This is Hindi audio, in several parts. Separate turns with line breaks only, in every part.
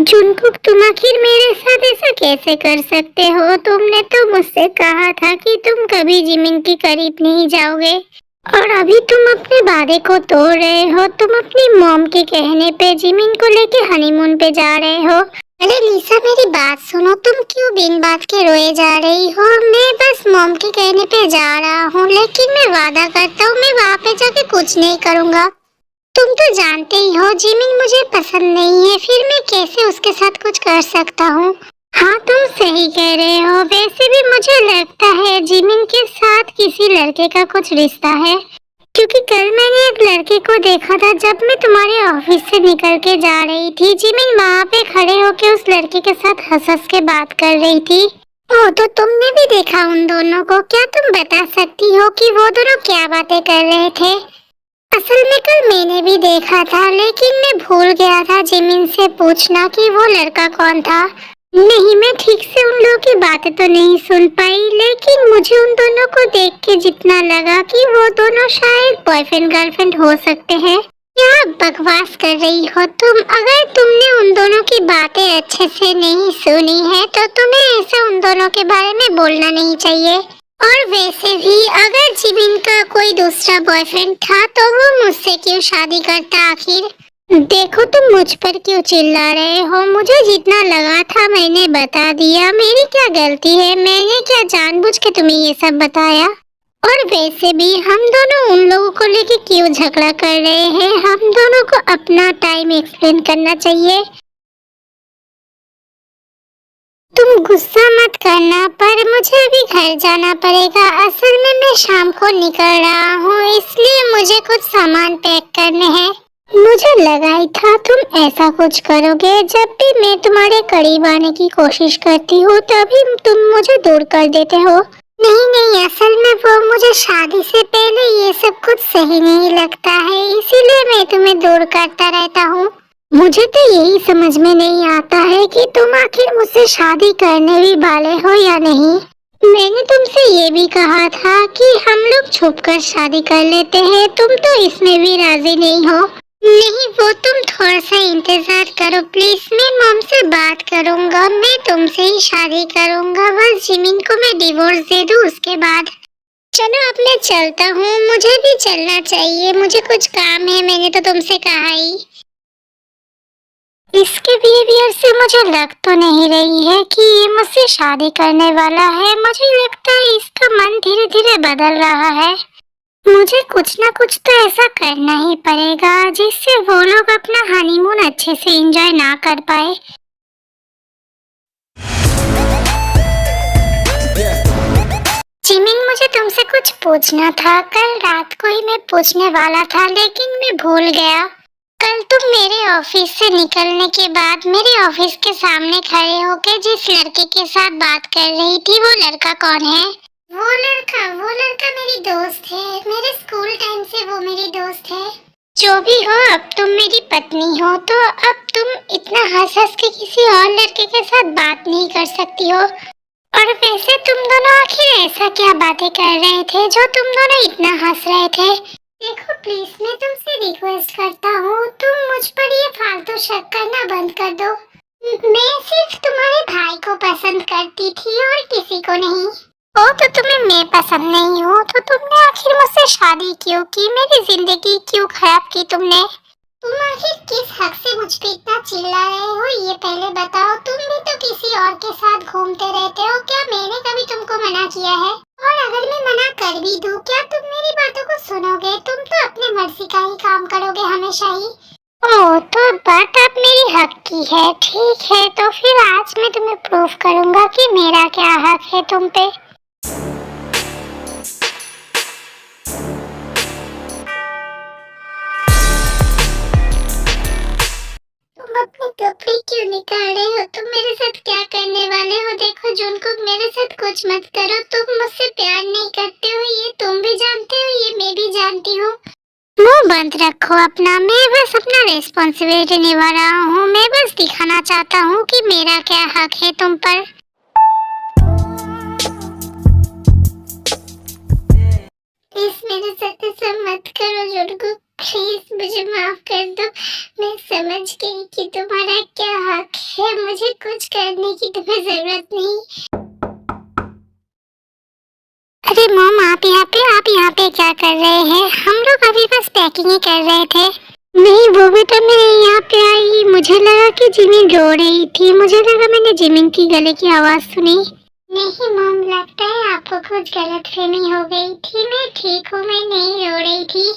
जुनकुक, तुम आखिर मेरे साथ ऐसा कैसे कर सकते हो? तुमने तो मुझसे कहा था कि तुम कभी जिमिन के करीब नहीं जाओगे और अभी तुम अपने वादे को तोड़ रहे हो। तुम अपनी मॉम के कहने पे जिमिन को लेके हनीमून पे जा रहे हो। अरे लिसा, मेरी बात सुनो। तुम क्यों बिन बात के रोए जा रही हो? मैं बस मॉम के कहने पे जा रहा हूँ, लेकिन मैं वादा करता हूँ मैं वहाँ पे जाके कुछ नहीं करूँगा। तुम तो जानते ही हो जिमिन मुझे पसंद नहीं है, फिर मैं कैसे उसके साथ कुछ कर सकता हूँ। हाँ, तुम सही कह रहे हो। वैसे भी मुझे लगता है जिमिन के साथ किसी लड़के का कुछ रिश्ता है, क्योंकि कल मैंने एक लड़के को देखा था जब मैं तुम्हारे ऑफिस से निकल के जा रही थी। जिमिन वहाँ पे खड़े होके उस लड़के के साथ हंस हंस के बात कर रही थी। ओह, तो तुमने भी देखा उन दोनों को? क्या तुम बता सकती हो कि वो दोनों क्या बातें कर रहे थे? असल में कल मैंने भी देखा था, लेकिन मैं भूल गया था जिमिन से पूछना कि वो लड़का कौन था। नहीं, मैं ठीक से उन लोगों की बातें तो नहीं सुन पाई, लेकिन मुझे उन दोनों को देख के जितना लगा कि वो दोनों शायद बॉयफ्रेंड गर्लफ्रेंड हो सकते हैं। क्या बकवास कर रही हो तुम? अगर तुमने उन दोनों की बातें अच्छे से नहीं सुनी है तो तुम्हें ऐसा उन दोनों के बारे में बोलना नहीं चाहिए। और वैसे भी अगर जिमिन का कोई दूसरा बॉयफ्रेंड था तो वो मुझसे क्यों शादी करता आखिर? देखो, तुम मुझ पर क्यों चिल्ला रहे हो? मुझे जितना लगा था मैंने बता दिया। मेरी क्या गलती है? मैंने क्या जानबूझ के तुम्हें ये सब बताया? और वैसे भी हम दोनों उन लोगों को लेके क्यों झगड़ा कर रहे हैं? हम दोनों को अपना टाइम एक्सप्लेन करना चाहिए। तुम गुस्सा मत करना, पर मुझे अभी घर जाना पड़ेगा। असल में मैं शाम को निकल रहा हूँ, इसलिए मुझे कुछ सामान पैक करने हैं। मुझे लगा ही था तुम ऐसा कुछ करोगे। जब भी मैं तुम्हारे करीब आने की कोशिश करती हूँ तभी तुम मुझे दूर कर देते हो। नहीं नहीं, असल में वो मुझे शादी से पहले ये सब कुछ सही नहीं लगता है, इसीलिए मैं तुम्हें दूर करता रहता हूँ। मुझे तो यही समझ में नहीं आता है कि तुम आखिर मुझसे शादी करने भी वाले हो या नहीं। मैंने तुमसे ये भी कहा था कि हम लोग छुपकर शादी कर लेते हैं, तुम तो इसमें भी राजी नहीं हो। नहीं, वो तुम थोड़ा सा इंतजार करो प्लीज। मैं मॉम से बात करूंगा, मैं तुमसे ही शादी करूंगा। बस जिमिन को मैं डिवोर्स दे दूं, उसके बाद। चलो अब मैं चलता हूँ, मुझे भी चलना चाहिए, मुझे कुछ काम है। मैंने तो तुमसे कहा ही। इसके बिहेवियर से मुझे लग तो नहीं रही है कि ये मुझसे शादी करने वाला है। मुझे लगता है इसका मन धीरे धीरे बदल रहा है। मुझे कुछ ना कुछ तो ऐसा करना ही पड़ेगा जिससे वो लोग अपना हनीमून अच्छे से एंजॉय ना कर पाए। जिमिन, मुझे तुमसे कुछ पूछना था। कल रात को ही मैं पूछने वाला था, लेकिन मैं भूल गया। कल तुम मेरे ऑफिस से निकलने के बाद मेरे ऑफिस के सामने खड़े होकर जिस लड़के के साथ बात कर रही थी, वो लड़का कौन है? वो लड़का मेरी दोस्त है। मेरे स्कूल टाइम से वो मेरी दोस्त है। जो भी हो, अब तुम मेरी पत्नी हो, तो अब तुम इतना हंस हंस के किसी और लड़के के साथ बात नहीं कर सकती हो। और वैसे तुम दोनों आखिर ऐसा क्या बातें कर रहे थे जो तुम दोनों इतना हंस रहे थे? देखो प्लीज, मैं तुमसे रिक्वेस्ट करता हूँ, तुम मुझ पर ये फालतू शक करना बंद कर दो। मैं सिर्फ तुम्हारे भाई को पसंद करती थी और किसी को नहीं। ओ, तो तुम्हें मैं पसंद नहीं हूँ तो तुमने आखिर मुझसे शादी क्यों की? मेरी जिंदगी क्यों खराब की तुमने? तुम आखिर किस हक से मुझ पे इतना चिल्ला रहे हो, ये पहले बताओ। तुम भी तो किसी और के साथ घूमते रहते हो। क्या मैंने कभी तुमको मना किया है? और अगर मैं मना कर भी दूं, क्या तुम मेरी बातों को सुनोगे? तुम तो अपने मर्जी का ही काम करोगे हमेशा ही। ओह, तो बात अब मेरी हक की है। ठीक है, तो फिर आज मैं तुम्हें प्रूफ करूंगा कि मेरा क्या हक है तुम पे। अपने कपड़े क्यों निकाल रहे हो? तुम मेरे साथ क्या करने वाले हो? देखो जुनकुक, मेरे साथ कुछ मत करो। तुम मुझसे प्यार नहीं करते हो, ये तुम भी जानते हो, ये मैं भी जानती हूँ। मुंह बंद रखो अपना। मैं बस अपना रिस्पॉन्सिबिलिटी निभा रहा हूँ। मैं बस दिखाना चाहता हूँ कि मेरा क्या हक है तुम पर। प्लीज मेरे साथ ऐसा मत करो जुनकुक, प्लीज मुझे माफ कर दो। मैं समझ गई कि तुम्हारा क्या हक है, मुझे कुछ करने की तुम्हें जरूरत नहीं। अरे मॉम, आप यहाँ पे क्या कर रहे हैं? हम लोग अभी बस पैकिंग ही कर रहे थे। नहीं, वो भी तो मैं यहाँ पे आई, मुझे लगा कि जिमिन रो रही थी, मुझे लगा मैंने जिमिन की गले की आवाज सुनी। नहीं मॉम, लगता है आपको कुछ गलतफहमी हो गई थी। मैं ठीक हूँ, मैं नहीं रो रही थी।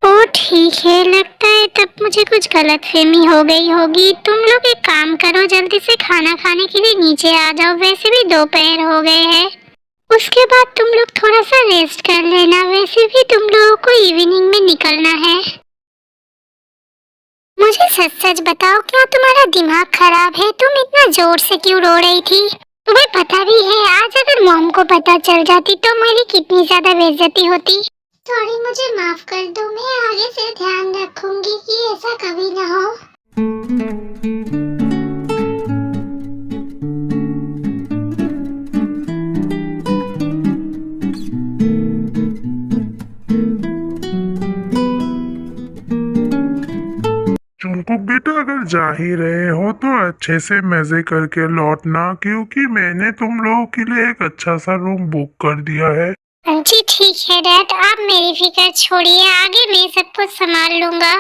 ओ ठीक है, लगता है तब मुझे कुछ गलतफहमी हो गई होगी। तुम लोग एक काम करो, जल्दी से खाना खाने के लिए नीचे आ जाओ, वैसे भी दोपहर हो गए हैं। उसके बाद तुम लोग थोड़ा सा रेस्ट कर लेना, वैसे भी तुम लोगों को इवनिंग में निकलना है। मुझे सच सच बताओ, क्या तुम्हारा दिमाग खराब है? तुम इतना जोर से क्यों रो रही थी? तुम्हें पता भी है, आज अगर मॉम को पता चल जाती तो मेरी कितनी ज्यादा बेइज्जती होती। सॉरी, मुझे माफ कर दो। मैं आगे से ध्यान रखूंगी कि ऐसा कभी ना हो।
चुनकुक बेटा, अगर जा ही रहे हो तो अच्छे से मजे करके लौटना, क्योंकि मैंने तुम लोगों के लिए एक अच्छा सा रूम बुक कर दिया है।
जी ठीक है डैड, आप मेरी फिक्र छोड़िए, आगे मैं सब कुछ संभाल लूंगा।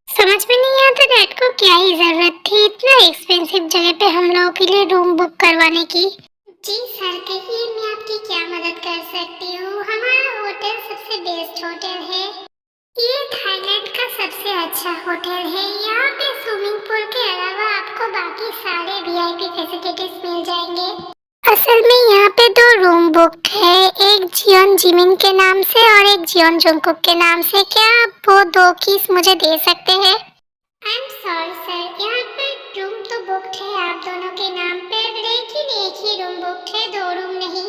समझ में नहीं आता डैड को क्या ही जरूरत थी इतना एक्सपेंसिव जगह पे हम लोगों के लिए रूम बुक करवाने की। जी सर, कहिए मैं आपकी क्या मदद कर सकती हूँ? हमारा होटल सबसे बेस्ट होटल है। ये थाईलैंड का सबसे अच्छा होटल है। यहाँ पे स्विमिंग पूल के अलावा आपको बाकी सारे वीआईपी फैसिलिटीज मिल जाएंगे। असल में यहाँ पे 2 रूम बुक है, एक जियोन जिमिन के नाम से और एक जियोन जंगकुक के नाम से। क्या आप वो 2 कीज मुझे दे सकते हैं? आई एम सॉरी सर, यहाँ पे रूम तो बुक है आप दोनों के नाम पे, लेकिन एक ही रूम बुक है, 2 रूम नहीं।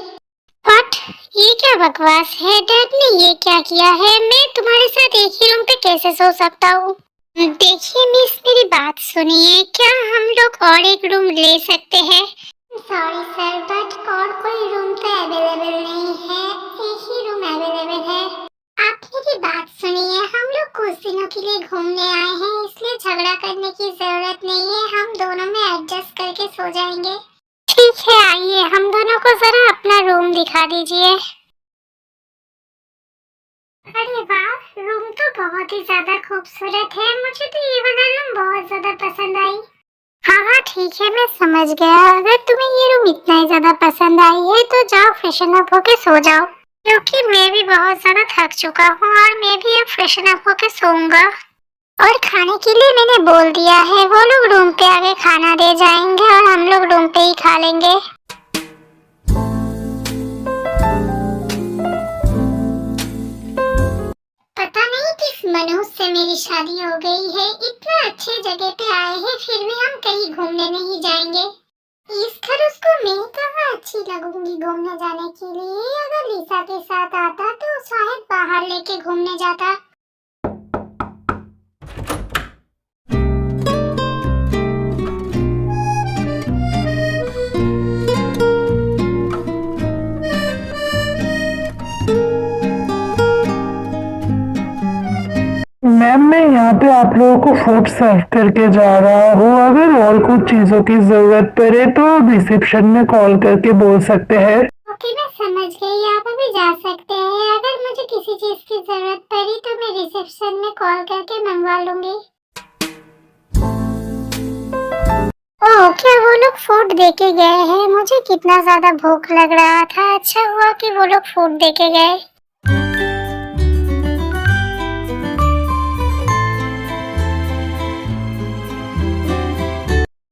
व्हाट? ये क्या बकवास है? डैड ने ये क्या किया है? मैं तुम्हारे साथ एक ही रूम पे कैसे सो सकता हूँ? देखिए मिस, मेरी बात सुनिए, क्या हम लोग और एक रूम ले सकते हैं? सॉरी सर, बट और कोई रूम तो अवेलेबल नहीं है, एक ही रूम अवेलेबल है। आप मेरी बात सुनिए, हम लोग कुछ दिनों के लिए घूमने आए हैं, इसलिए झगड़ा करने की जरूरत नहीं है, हम दोनों में एडजस्ट करके सो जाएंगे। ठीक है, आइए हम दोनों को जरा अपना रूम दिखा दीजिए। अरे वाह, रूम तो बहुत ही ज्यादा खूबसूरत है, मुझे तो ये वाला रूम बहुत ज्यादा पसंद आई। हाँ ठीक है, मैं समझ गया। अगर तुम्हें ये रूम इतना ही ज्यादा पसंद आई है तो जाओ फ्रेशन अप होके सो जाओ, क्योंकि मैं भी बहुत ज्यादा थक चुका हूँ और मैं भी अब फ्रेशन अप होके सोऊंगा। और खाने के लिए मैंने बोल दिया है, वो लोग रूम पे आके खाना दे जाएंगे और हम लोग रूम पे ही खा लेंगे। पता नहीं किस मनुष्य से मेरी शादी हो गई है, इतना अच्छे जगह पे आए हैं फिर भी हम कहीं घूमने नहीं जाएंगे। इस खरगोश को मैं कहाँ अच्छी लगूंगी घूमने जाने के लिए? अगर लिसा के साथ आता तो शायद बाहर लेके घूमने जाता।
मैम, मैं यहाँ पे आप लोगों को फूड सर्व करके जा रहा हूँ। अगर और कुछ चीजों की जरूरत पड़े तो रिसेप्शन में कॉल करके बोल सकते हैं।
ओके, मैं समझ गई, आप अभी जा सकते हैं। अगर मुझे किसी चीज की जरूरत पड़ी तो मैं रिसेप्शन में कॉल करके मंगवा लूंगी। ओह, क्या वो लोग फूड देके गए हैं? मुझे कितना ज्यादा भूख लग रहा था, अच्छा हुआ कि वो लोग फूड देके गए।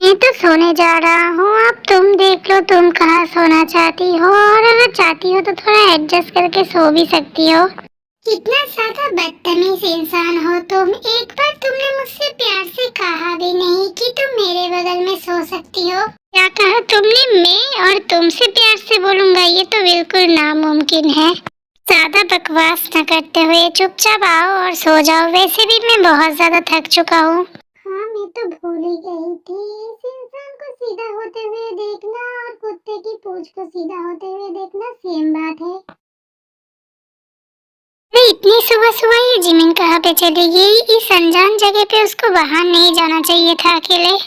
मैं तो सोने जा रहा हूँ, अब तुम देख लो तुम कहाँ सोना चाहती हो, और अगर चाहती हो तो थोड़ा एडजस्ट करके सो भी सकती हो। कितना ज्यादा बदतमीज इंसान हो तुम। एक बार तुमने मुझसे प्यार से कहा भी नहीं कि तुम मेरे बगल में सो सकती हो। क्या कहा तुमने? मैं और तुमसे प्यार से बोलूंगा? ये तो बिल्कुल नामुमकिन है। ज्यादा बकवास न करते हुए चुपचाप आओ और सो जाओ। वैसे भी मैं बहुत ज्यादा थक चुका हूँ। हाँ, मैं तो भूल ही गई थी। इस इंसान को सीधा होते हुए देखना और कुत्ते की पूंछ को सीधा होते हुए देखना सेम बात है। अरे इतनी सुबह सुबह ये जिमिन कहाँ पे चली गई? इस अनजान जगह पे उसको बाहर नहीं जाना चाहिए था अकेले।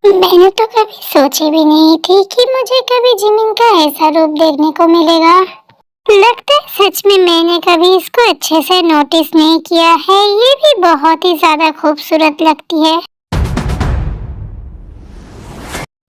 मैंने तो कभी सोची भी नहीं थी कि मुझे कभी जिमिन का ऐसा रूप देखने को मिलेगा। लगता है सच में मैंने कभी इसको अच्छे से नोटिस नहीं किया है। ये भी बहुत ही ज्यादा खूबसूरत लगती है।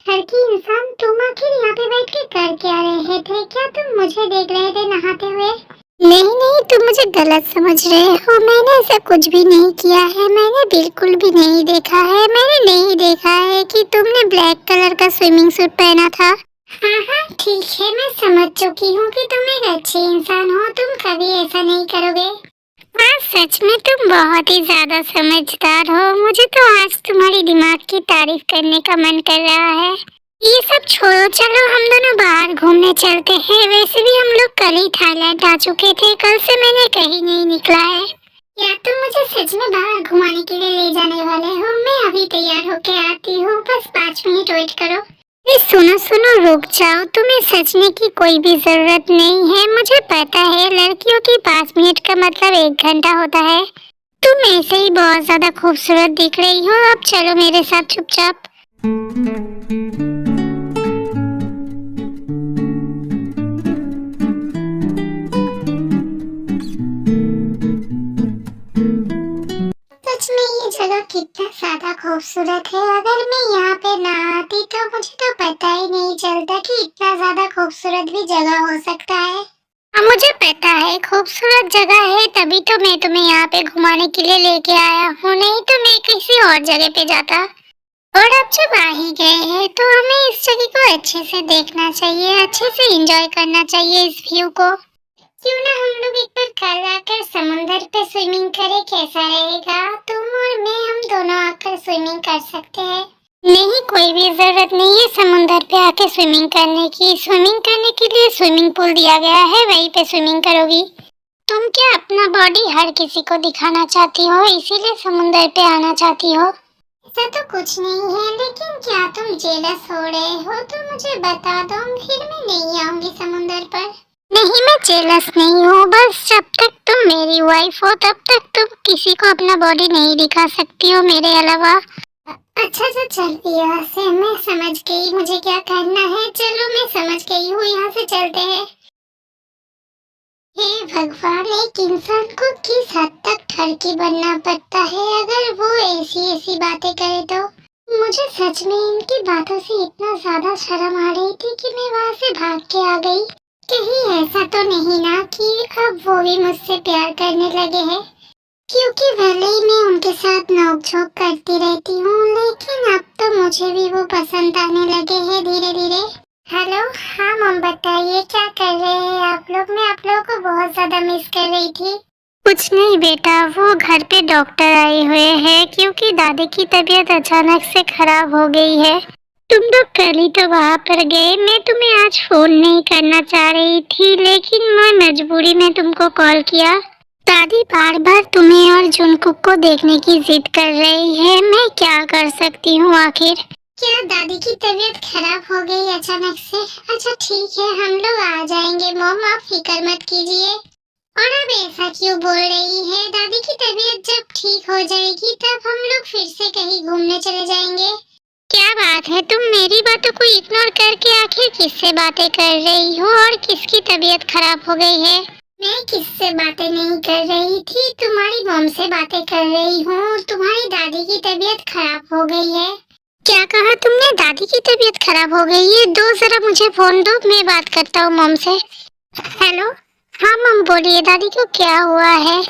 लड़की इंसान, तुम आखिर यहाँ पे बैठ के कर क्या रहे थे? क्या तुम मुझे देख रहे थे नहाते हुए? नहीं नहीं, तुम मुझे गलत समझ रहे हो। मैंने ऐसा कुछ भी नहीं किया है। मैंने बिल्कुल भी नहीं देखा है। मैंने नहीं देखा है कि तुमने ब्लैक कलर का स्विमिंग सूट पहना था। हाँ हाँ ठीक है, मैं समझ चुकी हूँ कि तुम एक अच्छे इंसान हो। तुम कभी ऐसा नहीं करोगे। हाँ सच में तुम बहुत ही ज्यादा समझदार हो। मुझे तो आज तुम्हारी दिमाग की तारीफ करने का मन कर रहा है। ये सब छोड़ो, चलो हम दोनों बाहर घूमने चलते हैं। वैसे भी हम लोग कल ही थाईलैंड आ चुके थे। कल से मैंने कहीं नहीं निकला है। या तुम मुझे सच में बाहर घुमाने के लिए ले जाने वाले हो? मैं अभी तैयार होके आती हूँ, बस 5 मिनट वेट करो। सुनो सुनो, रुक जाओ। तुम्हें सचने की कोई भी जरूरत नहीं है। मुझे पता है लड़कियों की 5 मिनट का मतलब 1 घंटा होता है। तुम ऐसे ही बहुत ज्यादा खूबसूरत दिख रही हो। अब चलो मेरे साथ चुपचाप। सच में ये जगह कितना ज्यादा खूबसूरत है। अगर मैं यहाँ पे ना आती तो मुझे तो पता ही नहीं चलता कि इतना ज्यादा खूबसूरत भी जगह हो सकता है। हाँ मुझे पता है खूबसूरत जगह है, तभी तो मैं तुम्हें यहाँ पे घुमाने के लिए लेके आया हूँ। नहीं तो मैं किसी और जगह पे जाता। और अब जब आ ही गए हैं तो हमें इस जगह को अच्छे से देखना चाहिए, अच्छे से एंजॉय करना चाहिए इस व्यू को। क्यों ना हम लोग एक बार कल आकर समुंदर पे स्विमिंग करें, कैसा रहेगा? तुम और मैं, हम दोनों आकर स्विमिंग कर सकते हैं। नहीं, कोई भी जरूरत नहीं है समुंदर पे आके स्विमिंग करने की। स्विमिंग करने के लिए स्विमिंग पूल दिया गया है, वहीं पे स्विमिंग करोगी। तुम क्या अपना बॉडी हर किसी को दिखाना चाहती हो, इसीलिए समुंदर पे आना चाहती हो? ऐसा तो कुछ नहीं है, लेकिन क्या तुम जेलस हो रहे हो तो मुझे बता दो, फिर मैं नहीं आऊंगी समुंदर पर। नहीं, मैं जेलस नहीं हूँ। बस जब तक तुम मेरी वाइफ हो तब तक तुम किसी को अपना बॉडी नहीं दिखा सकती हो मेरे अलावा। अच्छा तो चल यहाँ से, मैं समझ गई मुझे क्या करना है। चलो मैं समझ गई हूँ, यहाँ से चलते हैं। हे भगवान, एक इंसान को किस हद तक ठरकी बनना पड़ता है अगर वो ऐसी बातें करे तो। मुझे सच में इनकी बातों से इतना ज्यादा शर्म आ रही थी कि मैं वहाँ से भाग के आ गई। कहीं ऐसा तो नहीं ना कि अब वो भी मुझसे प्यार करने लगे हैं? क्योंकि भले ही मैं उनके साथ नोक-झोंक करती रहती हूँ, लेकिन अब तो मुझे भी वो पसंद आने लगे हैं धीरे धीरे। हेलो, हाँ मम बताइए क्या कर रहे हैं आप लोग? मैं आप लोगों को बहुत ज्यादा मिस कर रही थी। कुछ नहीं बेटा, वो घर पे डॉक्टर आए हुए हैं क्योंकि दादी की तबीयत अचानक से खराब हो गई है। तुम लोग कल ही तो वहाँ पर गए। मैं तुम्हें आज फोन नहीं करना चाह रही थी, लेकिन मैं मजबूरी में तुमको कॉल किया। दादी बार बार तुम्हें और जुनकुक को देखने की जिद कर रही है। मैं क्या कर सकती हूँ आखिर? क्या दादी की तबीयत खराब हो गई अचानक से? अच्छा ठीक है, हम लोग आ जाएंगे मॉम, आप फिक्र मत कीजिए। और अब ऐसा क्यों बोल रही है? दादी की तबीयत जब ठीक हो जाएगी तब हम लोग फिर से कहीं घूमने चले जाएंगे। क्या बात है, तुम मेरी बातों को इग्नोर करके आखिर किससे बातें कर रही हो और किसकी तबीयत खराब हो गई है? मैं किससे बातें नहीं कर रही थी, तुम्हारी मॉम से बातें कर रही हूँ। तुम्हारी दादी की तबीयत खराब हो गई है। क्या कहा तुमने? दादी की तबीयत खराब हो गई है? दो जरा मुझे फोन दो, मैं बात करता हूँ मॉम से। हेलो, हाँ मॉम बोलिए, दादी को क्या हुआ है?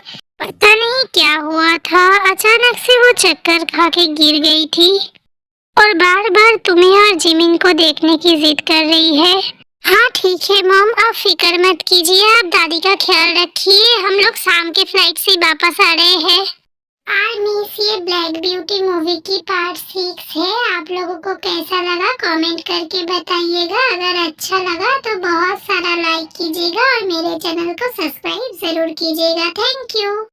पता नहीं क्या हुआ था, अचानक से वो चक्कर खा के गिर गई थी और बार बार तुम्हें और जिमिन को देखने की जिद कर रही है। हाँ ठीक है मॉम, आप फिक्र मत कीजिए, आप दादी का ख्याल रखिए। हम लोग शाम के फ्लाइट से वापस आ रहे हैं। मिस ये ब्लैक ब्यूटी मूवी की पार्ट 6 है। आप लोगों को कैसा लगा कमेंट करके बताइएगा। अगर अच्छा लगा तो बहुत सारा लाइक कीजिएगा और मेरे चैनल को सब्सक्राइब जरूर कीजिएगा। Thank you.